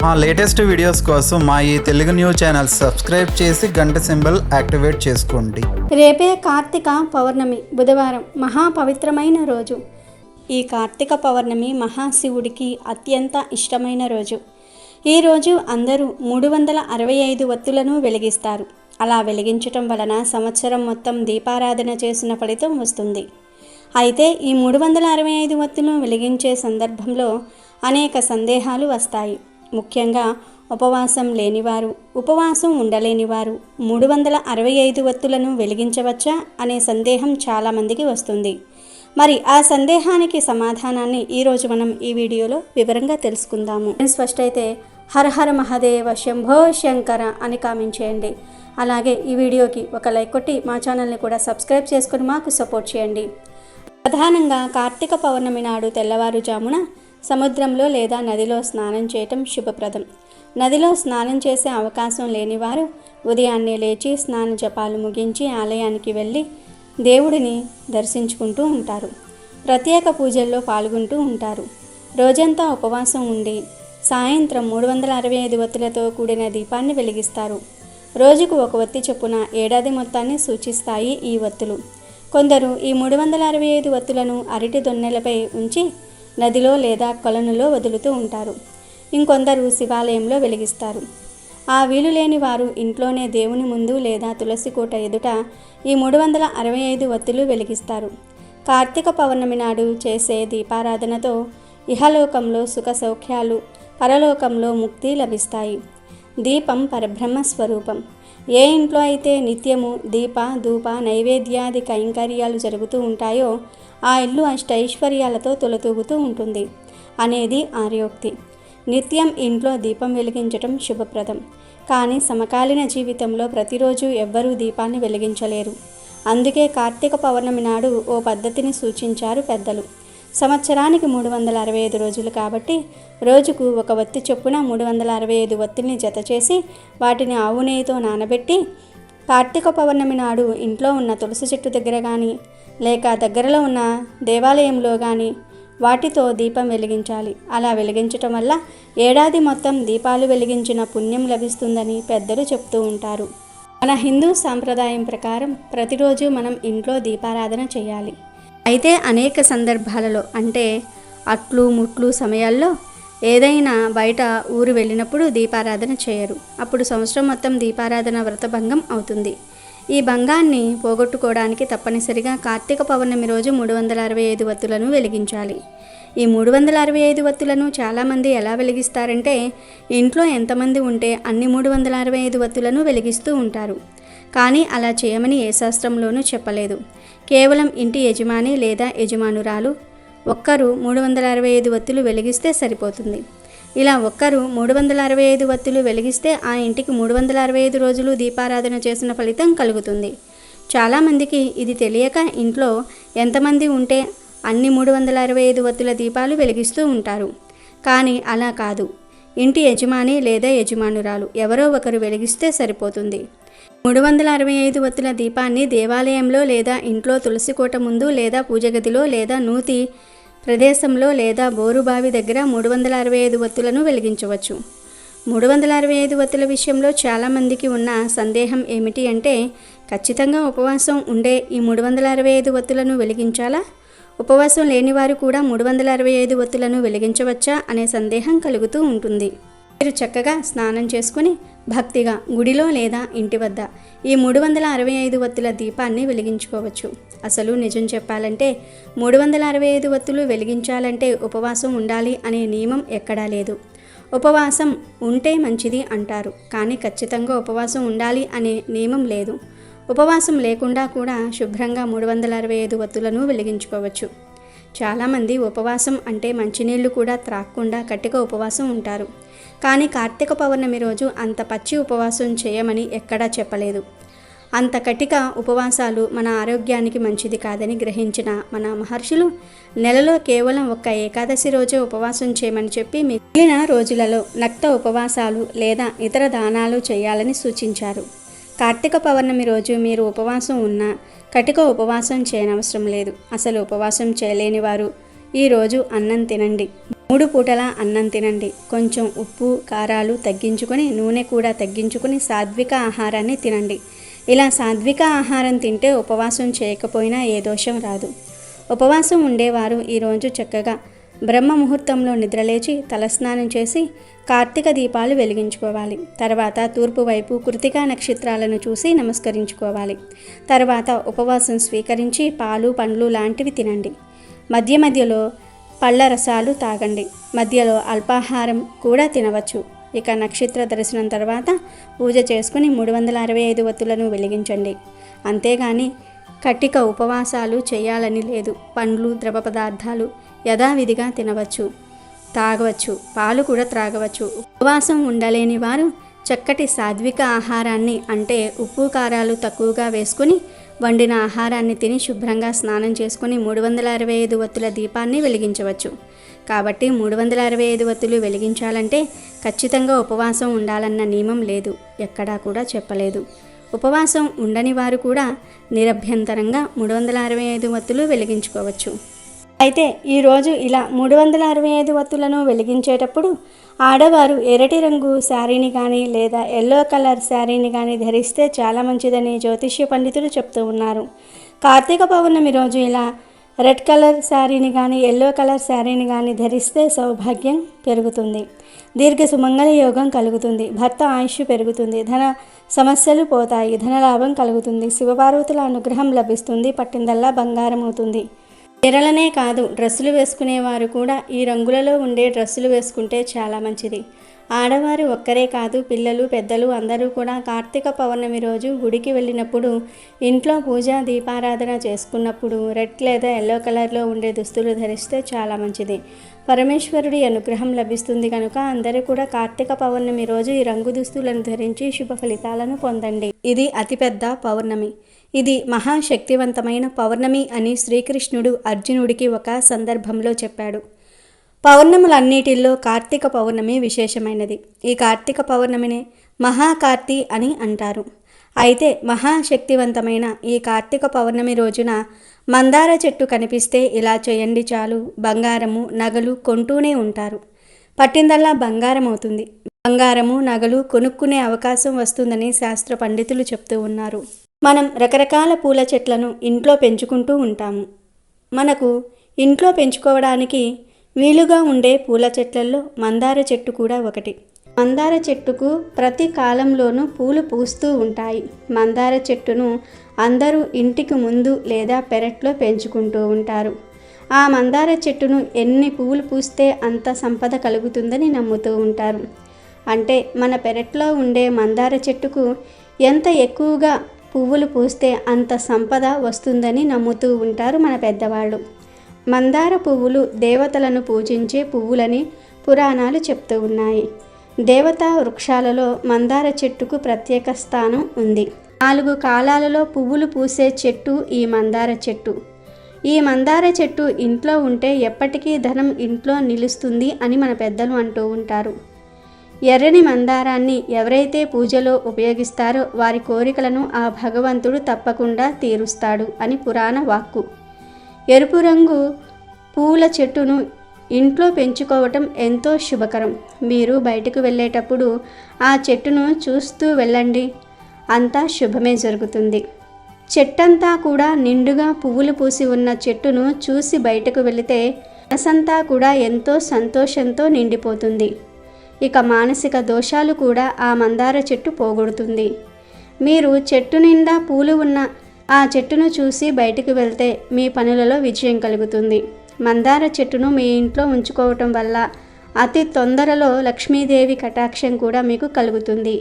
మా latest videos కోసం మా ఈ తెలుగు న్యూస్ ఛానల్ సబ్స్క్రైబ్ చేసి గంట సింబల్ యాక్టివేట్ చేసుకోండి. రేపే కార్తీక పౌర్ణమి, బుధవారం, మహా పవిత్రమైన రోజు. ఈ కార్తీక పౌర్ణమి మహాశివుడికి అత్యంత ఇష్టమైన రోజు. ఈరోజు అందరూ 365 ఒత్తులను వెలిగిస్తారు. అలా వెలిగించటం వలన సంవత్సరం మొత్తం దీపారాధన చేసిన ఫలితం వస్తుంది. అయితే ఈ 365 ఒత్తులు వెలిగించే సందర్భంలో అనేక సందేహాలు వస్తాయి. ముఖ్యంగా ఉపవాసం లేనివారు, ఉపవాసం ఉండలేనివారు 365 ఒత్తులను వెలిగించవచ్చా అనే సందేహం చాలామందికి వస్తుంది. మరి ఆ సందేహానికి సమాధానాన్ని ఈరోజు మనం ఈ వీడియోలో వివరంగా తెలుసుకుందాము. ఫస్ట్ అయితే హర హర మహాదేవ శంభో శంకర అని కామెంట్ చేయండి. అలాగే ఈ వీడియోకి ఒక లైక్ కొట్టి మా ఛానల్ని కూడా సబ్స్క్రైబ్ చేసుకొని మాకు సపోర్ట్ చేయండి. ప్రధానంగా కార్తీక పౌర్ణమి నాడు తెల్లవారుజామున సముద్రంలో లేదా నదిలో స్నానం చేయటం శుభప్రదం. నదిలో స్నానం చేసే అవకాశం లేనివారు ఉదయాన్నే లేచి స్నాన జపాలు ముగించి ఆలయానికి వెళ్ళి దేవుడిని దర్శించుకుంటూ ఉంటారు. ప్రత్యేక పూజల్లో పాల్గొంటూ ఉంటారు. రోజంతా ఉపవాసం ఉండి సాయంత్రం 365 ఒత్తులతో కూడిన దీపాన్ని వెలిగిస్తారు. రోజుకు ఒక ఒత్తి చొప్పున ఏడాది మొత్తాన్ని సూచిస్తాయి ఈ ఒత్తులు. కొందరు ఈ 365 ఒత్తులను అరటి దొన్నెలపై ఉంచి నదిలో లేదా కొలనులో వదులుతూ ఉంటారు. ఇంకొందరు శివాలయంలో వెలిగిస్తారు. ఆ వీలు లేని వారు ఇంట్లోనే దేవుని ముందు లేదా తులసి కోట ఎదుట ఈ 365 ఒత్తులు వెలిగిస్తారు. కార్తీక పౌర్ణమి నాడు చేసే దీపారాధనతో ఇహలోకంలో సుఖ సౌఖ్యాలు, పరలోకంలో ముక్తి లభిస్తాయి. దీపం పరబ్రహ్మ స్వరూపం. ఏ ఇంట్లో అయితే నిత్యము దీప ధూప నైవేద్యాది కైంకర్యాలు జరుగుతూ ఉంటాయో ఆ ఇల్లు అష్టైశ్వర్యాలతో తొలతూగుతూ ఉంటుంది అనేది ఆర్యోక్తి. నిత్యం ఇంట్లో దీపం వెలిగించటం శుభప్రదం. కానీ సమకాలీన జీవితంలో ప్రతిరోజు ఎవ్వరూ దీపాన్ని వెలిగించలేరు. అందుకే కార్తీక పౌర్ణమి నాడు ఓ పద్ధతిని సూచించారు పెద్దలు. సంవత్సరానికి 365 రోజులు కాబట్టి రోజుకు ఒక ఒత్తి చొప్పున 365 ఒత్తిల్ని జత చేసి వాటిని ఆవు నెయ్యితో నానబెట్టి కార్తీక పౌర్ణమి నాడు ఇంట్లో ఉన్న తులసి చెట్టు దగ్గర కానీ లేక దగ్గరలో ఉన్న దేవాలయంలో కానీ వాటితో దీపం వెలిగించాలి. అలా వెలిగించటం వల్ల ఏడాది మొత్తం దీపాలు వెలిగించిన పుణ్యం లభిస్తుందని పెద్దలు చెప్తూ ఉంటారు. మన హిందూ సాంప్రదాయం ప్రకారం ప్రతిరోజు మనం ఇంట్లో దీపారాధన చేయాలి. అయితే అనేక సందర్భాలలో అంటే అట్లు ముట్లు సమయాల్లో ఏదైనా బయట ఊరు వెళ్ళినప్పుడు దీపారాధన చేయరు. అప్పుడు సంవత్సరం మొత్తం దీపారాధన వ్రతభంగం అవుతుంది. ఈ భంగాన్ని పోగొట్టుకోవడానికి తప్పనిసరిగా కార్తీక పౌర్ణమి రోజు 365 ఒత్తులను వెలిగించాలి. ఈ 365 ఒత్తులను చాలామంది ఎలా వెలిగిస్తారంటే ఇంట్లో ఎంతమంది ఉంటే అన్ని 365 ఒత్తులను వెలిగిస్తూ ఉంటారు. కానీ అలా చేయమని ఏ శాస్త్రంలోనూ చెప్పలేదు. కేవలం ఇంటి యజమాని లేదా యజమానురాలు ఒక్కరు 365 ఒత్తులు వెలిగిస్తే సరిపోతుంది. ఇలా ఒక్కరు 365 ఒత్తులు వెలిగిస్తే ఆ ఇంటికి 365 రోజులు దీపారాధన చేసిన ఫలితం కలుగుతుంది. చాలామందికి ఇది తెలియక ఇంట్లో ఎంతమంది ఉంటే అన్ని 365 ఒత్తుల దీపాలు వెలిగిస్తూ ఉంటారు. కానీ అలా కాదు. ఇంటి యజమాని లేదా యజమానురాలు ఎవరో ఒకరు వెలిగిస్తే సరిపోతుంది. 365 ఒత్తుల దీపాన్ని దేవాలయంలో లేదా ఇంట్లో తులసి కోట ముందు లేదా పూజగదిలో లేదా నూతి ప్రదేశంలో లేదా బోరుబావి దగ్గర 365 ఒత్తులను వెలిగించవచ్చు. 365 ఒత్తుల విషయంలో చాలామందికి ఉన్న సందేహం ఏమిటి అంటే ఖచ్చితంగా ఉపవాసం ఉండే ఈ 365 ఒత్తులను వెలిగించాలా? ఉపవాసం లేనివారు కూడా 365 ఒత్తులను వెలిగించవచ్చా అనే సందేహం కలుగుతూ ఉంటుంది. మీరు చక్కగా స్నానం చేసుకుని భక్తిగా గుడిలో లేదా ఇంటి వద్ద ఈ 365 ఒత్తుల దీపాన్ని వెలిగించుకోవచ్చు. అసలు నిజం చెప్పాలంటే 365 ఒత్తులు వెలిగించాలంటే ఉపవాసం ఉండాలి అనే నియమం ఎక్కడా లేదు. ఉపవాసం ఉంటే మంచిది అంటారు, కానీ ఖచ్చితంగా ఉపవాసం ఉండాలి అనే నియమం లేదు. ఉపవాసం లేకుండా కూడా శుభ్రంగా 365 ఒత్తులను వెలిగించుకోవచ్చు. చాలామంది ఉపవాసం అంటే మంచినీళ్ళు కూడా త్రాగకుండా గట్టిగా ఉపవాసం ఉంటారు. కానీ కార్తీక పౌర్ణమి రోజు అంత పచ్చి ఉపవాసం చేయమని ఎక్కడా చెప్పలేదు. అంత కటిక ఉపవాసాలు మన ఆరోగ్యానికి మంచిది కాదని గ్రహించిన మన మహర్షులు నెలలో కేవలం ఒక్క ఏకాదశి రోజే ఉపవాసం చేయమని చెప్పి మిగిలిన రోజులలో నక్త ఉపవాసాలు లేదా ఇతర దానాలు చేయాలని సూచించారు. కార్తీక పౌర్ణమి రోజు మీరు ఉపవాసం ఉన్నా కటిక ఉపవాసం చేయనవసరం లేదు. అసలు ఉపవాసం చేయలేని వారు ఈరోజు అన్నం తినండి. 3 పూటల అన్నం తినండి. కొంచెం ఉప్పు కారాలు తగ్గించుకొని, నూనె కూడా తగ్గించుకొని సాత్విక ఆహారాన్ని తినండి. ఇలా సాత్విక ఆహారం తింటే ఉపవాసం చేయకపోయినా ఏ దోషం రాదు. ఉపవాసం ఉండేవారు ఈరోజు చక్కగా బ్రహ్మ ముహూర్తంలో నిద్రలేచి తలస్నానం చేసి కార్తీక దీపాలు వెలిగించుకోవాలి. తర్వాత తూర్పు వైపు కృతికా నక్షత్రాలను చూసి నమస్కరించుకోవాలి. తర్వాత ఉపవాసం స్వీకరించి పాలు పండ్లు లాంటివి తినండి. మధ్య మధ్యలో పళ్ళ రసాలు తాగండి. మధ్యలో అల్పాహారం కూడా తినవచ్చు. ఇక నక్షత్ర దర్శనం తర్వాత పూజ చేసుకుని 365 ఒత్తులను వెలిగించండి. అంతేగాని కట్టిక ఉపవాసాలు చేయాలని లేదు. పండ్లు ద్రవ పదార్థాలు యథావిధిగా తినవచ్చు, తాగవచ్చు, పాలు కూడా త్రాగవచ్చు. ఉపవాసం ఉండలేని వారు చక్కటి సాత్విక ఆహారాన్ని అంటే ఉప్పు కారాలు తక్కువగా వేసుకుని వండిన ఆహారాన్ని తిని శుభ్రంగా స్నానం చేసుకుని 365 ఒత్తుల దీపాన్ని వెలిగించవచ్చు. కాబట్టి 365 ఒత్తులు వెలిగించాలంటే ఖచ్చితంగా ఉపవాసం ఉండాలన్న నియమం లేదు, ఎక్కడా కూడా చెప్పలేదు. ఉపవాసం ఉండని వారు కూడా నిరభ్యంతరంగా 365 ఒత్తులు వెలిగించుకోవచ్చు. అయితే ఈరోజు ఇలా 365 ఒత్తులను వెలిగించేటప్పుడు ఆడవారు ఎర్రటి రంగు శారీని కానీ లేదా ఎల్లో కలర్ శారీని కానీ ధరిస్తే చాలా మంచిదని జ్యోతిష్య పండితులు చెప్తూ ఉన్నారు. కార్తీక పౌర్ణమి రోజు ఇలా రెడ్ కలర్ శారీని కానీ ఎల్లో కలర్ శారీని కానీ ధరిస్తే సౌభాగ్యం పెరుగుతుంది, దీర్ఘ సుమంగళ యోగం కలుగుతుంది, భర్త ఆయుష్ పెరుగుతుంది, ధన సమస్యలు పోతాయి, ధనలాభం కలుగుతుంది, శివపార్వతుల అనుగ్రహం లభిస్తుంది, పట్టిందల్లా బంగారం అవుతుంది. చీరలనే కాదు, డ్రెస్సులు వేసుకునేవారు కూడా ఈ రంగులలో ఉండే డ్రెస్సులు వేసుకుంటే చాలా మంచిది. ఆడవారు ఒక్కరే కాదు, పిల్లలు పెద్దలు అందరూ కూడా కార్తీక పౌర్ణమి రోజు గుడికి వెళ్ళినప్పుడు, ఇంట్లో పూజ దీపారాధన చేసుకున్నప్పుడు రెడ్ లేదా ఎల్లో కలర్లో ఉండే దుస్తులు ధరిస్తే చాలా మంచిది. పరమేశ్వరుడి అనుగ్రహం లభిస్తుంది కనుక అందరూ కూడా కార్తీక పౌర్ణమి రోజు ఈ రంగు దుస్తులను ధరించి శుభ ఫలితాలను పొందండి. ఇది అతిపెద్ద పౌర్ణమి. ఇది మహాశక్తివంతమైన పౌర్ణమి అని శ్రీకృష్ణుడు అర్జునుడికి ఒక సందర్భంలో చెప్పాడు. పౌర్ణములన్నిటిల్లో కార్తీక పౌర్ణమి విశేషమైనది. ఈ కార్తీక పౌర్ణమిని మహాకార్తీ అని అంటారు. అయితే మహాశక్తివంతమైన ఈ కార్తీక పౌర్ణమి రోజున మందార చెట్టు కనిపిస్తే ఇలా చేయండి చాలు, బంగారము నగలు కొంటూనే ఉంటారు. పట్టిందల్లా బంగారం అవుతుంది. బంగారము నగలు కొనుక్కునే అవకాశం వస్తుందని శాస్త్ర పండితులు చెప్తూ ఉన్నారు. మనం రకరకాల పూల చెట్లను ఇంట్లో పెంచుకుంటూ ఉంటాము. మనకు ఇంట్లో పెంచుకోవడానికి వీలుగా ఉండే పూల చెట్లలో మందార చెట్టు కూడా ఒకటి. మందార చెట్టుకు ప్రతి కాలంలోనూ పూలు పూస్తూ ఉంటాయి. మందార చెట్టును అందరూ ఇంటికి ముందు లేదా పెరట్లో పెంచుకుంటూ ఉంటారు. ఆ మందార చెట్టును ఎన్ని పువ్వులు పూస్తే అంత సంపద కలుగుతుందని నమ్ముతూ ఉంటారు. అంటే మన పెరట్లో ఉండే మందార చెట్టుకు ఎంత ఎక్కువగా పువ్వులు పూస్తే అంత సంపద వస్తుందని నమ్ముతూ ఉంటారు మన పెద్దవాళ్ళు. మందార పువ్వులు దేవతలను పూజించే పువ్వులని పురాణాలు చెప్తూ ఉన్నాయి. దేవతా వృక్షాలలో మందార చెట్టుకు ప్రత్యేక స్థానం ఉంది. 4 కాలాలలో పువ్వులు పూసే చెట్టు ఈ మందార చెట్టు. ఈ మందార చెట్టు ఇంట్లో ఉంటే ఎప్పటికీ ధనం ఇంట్లో నిలుస్తుంది అని మన పెద్దలు అంటూ ఉంటారు. ఎర్రని మందారాన్ని ఎవరైతే పూజలో ఉపయోగిస్తారో వారి కోరికలను ఆ భగవంతుడు తప్పకుండా తీరుస్తాడు అని పురాణ వాక్కు. ఎరుపు రంగు పూల చెట్టును ఇంట్లో పెంచుకోవటం ఎంతో శుభకరం. మీరు బయటకు వెళ్ళేటప్పుడు ఆ చెట్టును చూస్తూ వెళ్ళండి, అంతా శుభమే జరుగుతుంది. చెట్టంతా కూడా నిండుగా పువ్వులు పూసి ఉన్న చెట్టును చూసి బయటకు వెళితే మనసంతా కూడా ఎంతో సంతోషంతో నిండిపోతుంది. ఇక మానసిక దోషాలు కూడా ఆ మందార చెట్టు పోగొడుతుంది. మీరు చెట్టు నిండా పూలు ఉన్న ఆ చెట్టును చూసి బయటకు వెళ్తే మీ పనులలో విజయం కలుగుతుంది. మందార చెట్టును మీ ఇంట్లో ఉంచుకోవటం వల్ల అతి తొందరలో లక్ష్మీదేవి కటాక్షం కూడా మీకు కలుగుతుంది.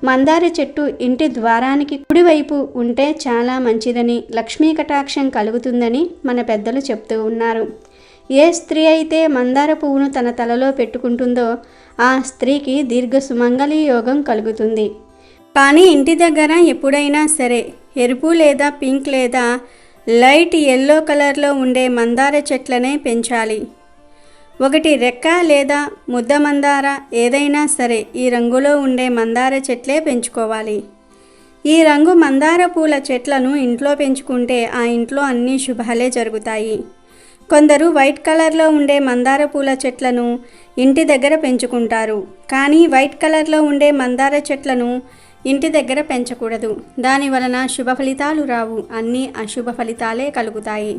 మందార చెట్టు ఇంటి ద్వారానికి కుడివైపు ఉంటే చాలా మంచిదని, లక్ష్మీ కటాక్షం కలుగుతుందని మన పెద్దలు చెప్తూ ఉన్నారు. ఏ స్త్రీ అయితే మందార పువ్వును తన తలలో పెట్టుకుంటుందో ఆ స్త్రీకి దీర్ఘ సుమంగళి యోగం కలుగుతుంది. కానీ ఇంటి దగ్గర ఎప్పుడైనా సరే ఎరుపు లేదా పింక్ లేదా లైట్ ఎల్లో కలర్లో ఉండే మందార చెట్లనే పెంచాలి. ఒకటి రెక్క లేదా ముద్ద మందార ఏదైనా సరే ఈ రంగులో ఉండే మందార చెట్లే పెంచుకోవాలి. ఈ రంగు మందార పూల చెట్లను ఇంట్లో పెంచుకుంటే ఆ ఇంట్లో అన్ని శుభాలే జరుగుతాయి. కొందరు వైట్ కలర్లో ఉండే మందార పూల చెట్లను ఇంటి దగ్గర పెంచుకుంటారు. కానీ వైట్ కలర్లో ఉండే మందార చెట్లను ఇంటి దగ్గర పెంచకూడదు. దాని వలన శుభ ఫలితాలు రావు, అన్నీ అశుభ ఫలితాలే కలుగుతాయి.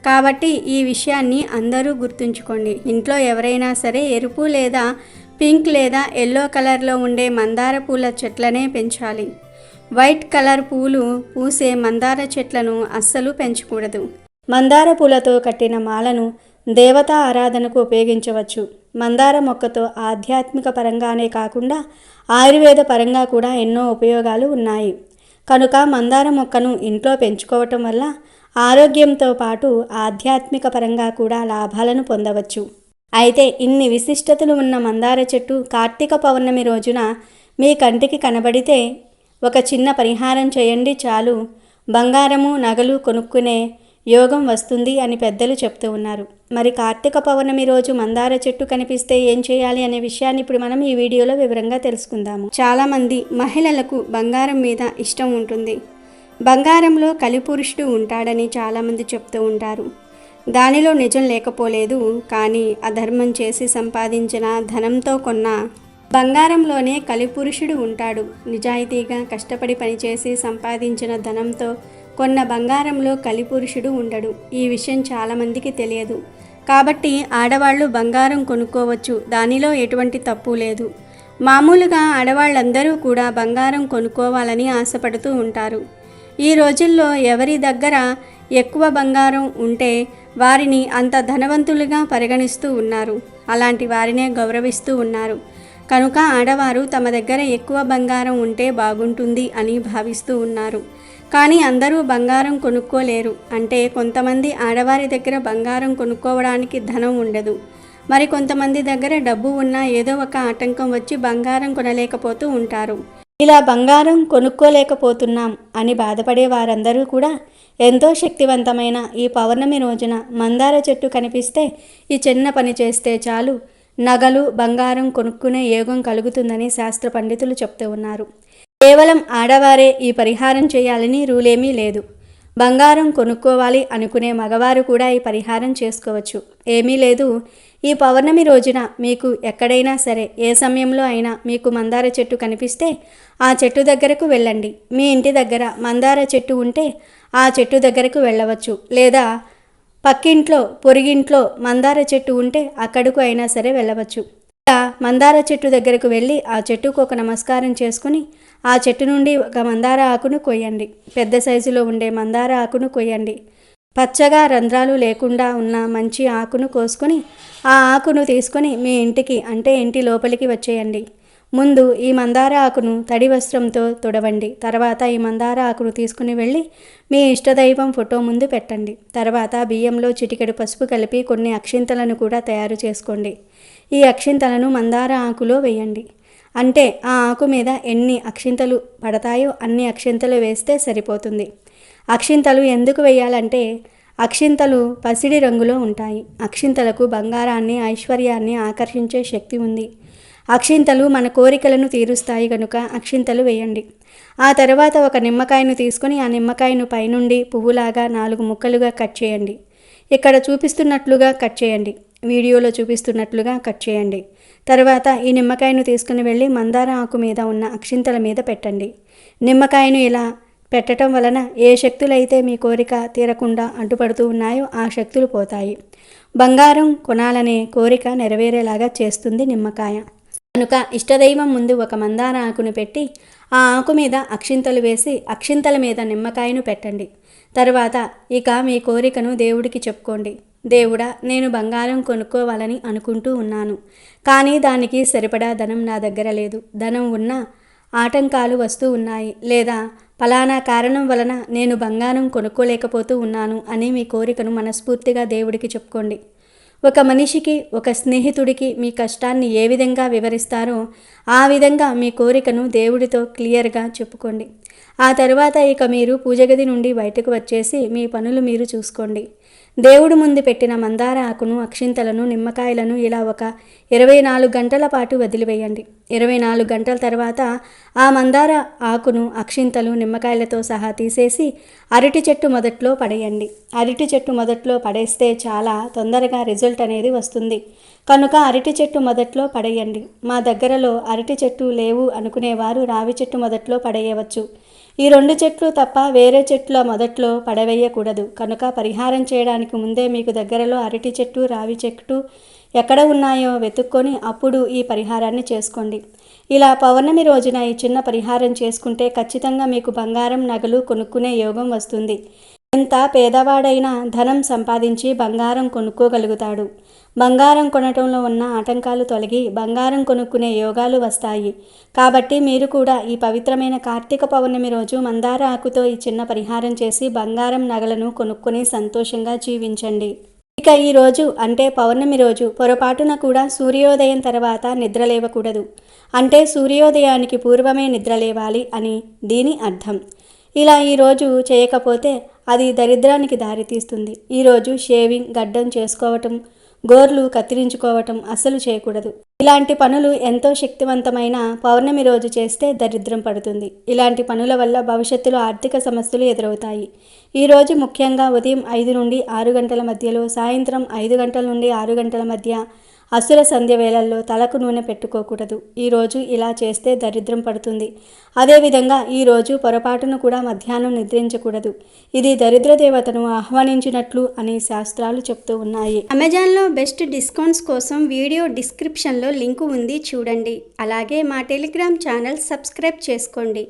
కాబట్టి ఈ విషయాన్ని అందరూ గుర్తుంచుకోండి. ఇంట్లో ఎవరైనా సరే ఎరుపు లేదా పింక్ లేదా ఎల్లో కలర్లో ఉండే మందార పూల చెట్లనే పెంచాలి. వైట్ కలర్ పూలు పూసే మందార చెట్లను అస్సలు పెంచకూడదు. మందార పూలతో కట్టిన మాలను దేవతా ఆరాధనకు ఉపయోగించవచ్చు. మందార మొక్కతో ఆధ్యాత్మిక పరంగానే కాకుండా ఆయుర్వేద పరంగా కూడా ఎన్నో ఉపయోగాలు ఉన్నాయి. కనుక మందార మొక్కను ఇంట్లో పెంచుకోవటం వల్ల ఆరోగ్యంతో పాటు ఆధ్యాత్మిక పరంగా కూడా లాభాలను పొందవచ్చు. అయితే ఇన్ని విశిష్టతలు ఉన్న మందార చెట్టు కార్తీక పౌర్ణమి రోజున మీ కంటికి కనబడితే ఒక చిన్న పరిహారం చేయండి చాలు, బంగారము నగలు కొనుక్కునే యోగం వస్తుంది అని పెద్దలు చెప్తూ ఉన్నారు. మరి కార్తీక పౌర్ణమి రోజు మందార చెట్టు కనిపిస్తే ఏం చేయాలి అనే విషయాన్ని ఇప్పుడు మనం ఈ వీడియోలో వివరంగా తెలుసుకుందాము. చాలామంది మహిళలకు బంగారం మీద ఇష్టం ఉంటుంది. బంగారంలో కలిపురుషుడు ఉంటాడని చాలామంది చెప్తూ ఉంటారు. దానిలో నిజం లేకపోలేదు. కానీ అధర్మం చేసి సంపాదించిన ధనంతో కొన్న బంగారంలోనే కలిపురుషుడు ఉంటాడు. నిజాయితీగా కష్టపడి పనిచేసి సంపాదించిన ధనంతో కొన్న బంగారంలో కలిపురుషుడు ఉండడు. ఈ విషయం చాలామందికి తెలియదు. కాబట్టి ఆడవాళ్ళు బంగారం కొనుక్కోవచ్చు, దానిలో ఎటువంటి తప్పు లేదు. మామూలుగా ఆడవాళ్ళందరూ కూడా బంగారం కొనుక్కోవాలని ఆశపడుతూ ఉంటారు. ఈ రోజుల్లో ఎవరి దగ్గర ఎక్కువ బంగారం ఉంటే వారిని అంత ధనవంతులుగా పరిగణిస్తూ ఉన్నారు. అలాంటి వారినే గౌరవిస్తూ ఉన్నారు. కనుక ఆడవారు తమ దగ్గర ఎక్కువ బంగారం ఉంటే బాగుంటుంది అని భావిస్తూ ఉన్నారు. కానీ అందరూ బంగారం కొనుక్కోలేరు. అంటే కొంతమంది ఆడవారి దగ్గర బంగారం కొనుక్కోవడానికి ధనం ఉండదు. మరి కొంతమంది దగ్గర డబ్బు ఉన్నా ఏదో ఒక ఆటంకం వచ్చి బంగారం కొనలేకపోతూ ఉంటారు. ఇలా బంగారం కొనుక్కోలేకపోతున్నాం అని బాధపడే వారందరూ కూడా ఎంతో శక్తివంతమైన ఈ పౌర్ణమి రోజున మందార చెట్టు కనిపిస్తే ఈ చిన్న పని చేస్తే చాలు, నగలు బంగారం కొనుక్కునే యోగం కలుగుతుందని శాస్త్ర పండితులు చెప్తూ ఉన్నారు. కేవలం ఆడవారే ఈ పరిహారం చేయాలని రూలేమీ లేదు. బంగారం కొనుక్కోవాలి అనుకునే మగవారు కూడా ఈ పరిహారం చేసుకోవచ్చు. ఏమీ లేదు. ఈ పౌర్ణమి రోజున మీకు ఎక్కడైనా సరే ఏ సమయంలో అయినా మీకు మందార చెట్టు కనిపిస్తే ఆ చెట్టు దగ్గరకు వెళ్ళండి. మీ ఇంటి దగ్గర మందార చెట్టు ఉంటే ఆ చెట్టు దగ్గరకు వెళ్ళవచ్చు. లేదా పక్కింట్లో పొరిగింట్లో మందార చెట్టు ఉంటే అక్కడకు అయినా సరే వెళ్ళవచ్చు. ఇలా మందార చెట్టు దగ్గరకు వెళ్ళి ఆ చెట్టుకు ఒక నమస్కారం చేసుకుని ఆ చెట్టు నుండి ఒక మందార ఆకును కొయ్యండి. పెద్ద సైజులో ఉండే మందార ఆకును కొయ్యండి. పచ్చగా రంధ్రాలు లేకుండా ఉన్న మంచి ఆకును కోసుకొని ఆ ఆకును తీసుకొని మీ ఇంటికి అంటే ఇంటి లోపలికి వచ్చేయండి. ముందు ఈ మందార ఆకును తడి వస్త్రంతో తుడవండి. తర్వాత ఈ మందార ఆకును తీసుకుని వెళ్ళి మీ ఇష్టదైవం ఫోటో ముందు పెట్టండి. తర్వాత బియ్యంలో చిటికెడు పసుపు కలిపి కొన్ని అక్షింతలను కూడా తయారు చేసుకోండి. ఈ అక్షింతలను మందార ఆకులో వేయండి. అంటే ఆ ఆకు మీద ఎన్ని అక్షింతలు పడతాయో అన్ని అక్షింతలు వేస్తే సరిపోతుంది. అక్షింతలు ఎందుకు వేయాలంటే అక్షింతలు పసిడి రంగులో ఉంటాయి. అక్షింతలకు బంగారాన్ని ఐశ్వర్యాన్ని ఆకర్షించే శక్తి ఉంది. అక్షింతలు మన కోరికలను తీరుస్తాయి కనుక అక్షింతలు వేయండి. ఆ తర్వాత ఒక నిమ్మకాయను తీసుకొని ఆ నిమ్మకాయను పైనుండి పువ్వులాగా 4 ముక్కలుగా కట్ చేయండి. ఇక్కడ చూపిస్తున్నట్లుగా కట్ చేయండి. వీడియోలో చూపిస్తున్నట్లుగా కట్ చేయండి. తర్వాత ఈ నిమ్మకాయను తీసుకుని వెళ్ళి మందార ఆకు మీద ఉన్న అక్షింతల మీద పెట్టండి. నిమ్మకాయను ఇలా పెట్టడం వలన ఏ శక్తులైతే మీ కోరిక తీరకుండా అడ్డుపడుతూ ఉన్నాయో ఆ శక్తులు పోతాయి. బంగారం కొనాలనే కోరిక నెరవేరేలాగా చేస్తుంది నిమ్మకాయ. కనుక ఇష్టదైవం ముందు ఒక మందార ఆకును పెట్టి ఆ ఆకు మీద అక్షింతలు వేసి అక్షింతల మీద నిమ్మకాయను పెట్టండి. తర్వాత ఇక మీ కోరికను దేవుడికి చెప్పుకోండి. దేవుడా, నేను బంగారం కొనుక్కోవాలని అనుకుంటూ ఉన్నాను. కానీ దానికి సరిపడా ధనం నా దగ్గర లేదు. ధనం ఉన్నా ఆటంకాలు వస్తూ ఉన్నాయి. లేదా ఫలానా కారణం వలన నేను బంగారం కొనుక్కోలేకపోతూ ఉన్నాను అని మీ కోరికను మనస్ఫూర్తిగా దేవుడికి చెప్పుకోండి. ఒక మనిషికి, ఒక స్నేహితుడికి మీ కష్టాన్ని ఏ విధంగా వివరిస్తారో ఆ విధంగా మీ కోరికను దేవుడితో క్లియర్గా చెప్పుకోండి. ఆ తర్వాత ఇక మీరు పూజగది నుండి బయటకు వచ్చేసి మీ పనులు మీరు చూసుకోండి. దేవుడు ముందు పెట్టిన మందార ఆకును, అక్షింతలను, నిమ్మకాయలను ఇలా ఒక 24 గంటల పాటు వదిలివేయండి. 24 గంటల తర్వాత ఆ మందార ఆకును, అక్షింతలు, నిమ్మకాయలతో సహా తీసేసి అరటి చెట్టు మొదట్లో పడేయండి. అరటి చెట్టు మొదట్లో పడేస్తే చాలా తొందరగా రిజల్ట్ అనేది వస్తుంది. కనుక అరటి చెట్టు మొదట్లో పడేయండి. మా దగ్గరలో అరటి చెట్టు లేవు అనుకునేవారు రావి చెట్టు మొదట్లో పడేయవచ్చు. ఈ 2 చెట్లు తప్ప వేరే చెట్ల మొదట్లో పడవేయకూడదు. కనుక పరిహారం చేయడానికి ముందే మీకు దగ్గరలో అరటి చెట్టు, రావి చెట్టు ఎక్కడ ఉన్నాయో వెతుక్కొని అప్పుడు ఈ పరిహారాన్ని చేసుకోండి. ఇలా పౌర్ణమి రోజున ఈ చిన్న పరిహారం చేసుకుంటే ఖచ్చితంగా మీకు బంగారం, నగలు కొనుక్కునే యోగం వస్తుంది. ఎంత పేదవాడైనా ధనం సంపాదించి బంగారం కొనుక్కోగలుగుతాడు. బంగారం కొనటంలో ఉన్న ఆటంకాలు తొలగి బంగారం కొనుక్కునే యోగాలు వస్తాయి. కాబట్టి మీరు కూడా ఈ పవిత్రమైన కార్తీక పౌర్ణమి రోజు మందార ఆకుతో ఈ చిన్న పరిహారం చేసి బంగారం, నగలను కొనుక్కొని సంతోషంగా జీవించండి. ఇక ఈ రోజు అంటే పౌర్ణమి రోజు పొరపాటున కూడా సూర్యోదయం తర్వాత నిద్రలేవకూడదు. అంటే సూర్యోదయానికి పూర్వమే నిద్రలేవాలి అని దీని అర్థం. ఇలా ఈరోజు చేయకపోతే అది దరిద్రానికి దారితీస్తుంది. ఈరోజు షేవింగ్, గడ్డం చేసుకోవటం, గోర్లు కత్తిరించుకోవటం అస్సలు చేయకూడదు. ఇలాంటి పనులు ఎంతో శక్తివంతమైన పౌర్ణమి రోజు చేస్తే దరిద్రం పడుతుంది. ఇలాంటి పనుల వల్ల భవిష్యత్తులో ఆర్థిక సమస్యలు ఎదురవుతాయి. ఈరోజు ముఖ్యంగా ఉదయం 5 నుండి 6 గంటల మధ్యలో, సాయంత్రం 5 గంటల నుండి 6 గంటల మధ్య అసుర సంధ్య వేళల్లో తలకు నూనె పెట్టుకోకూడదు. ఈరోజు ఇలా చేస్తే దరిద్రం పడుతుంది. అదేవిధంగా ఈరోజు పొరపాటును కూడా మధ్యాహ్నం నిద్రించకూడదు. ఇది దరిద్ర దేవతను ఆహ్వానించినట్లు అని శాస్త్రాలు చెప్తూ ఉన్నాయి. అమెజాన్లో బెస్ట్ డిస్కౌంట్స్ కోసం వీడియో డిస్క్రిప్షన్లో లింకు ఉంది, చూడండి. అలాగే మా టెలిగ్రామ్ ఛానల్ సబ్స్క్రైబ్ చేసుకోండి.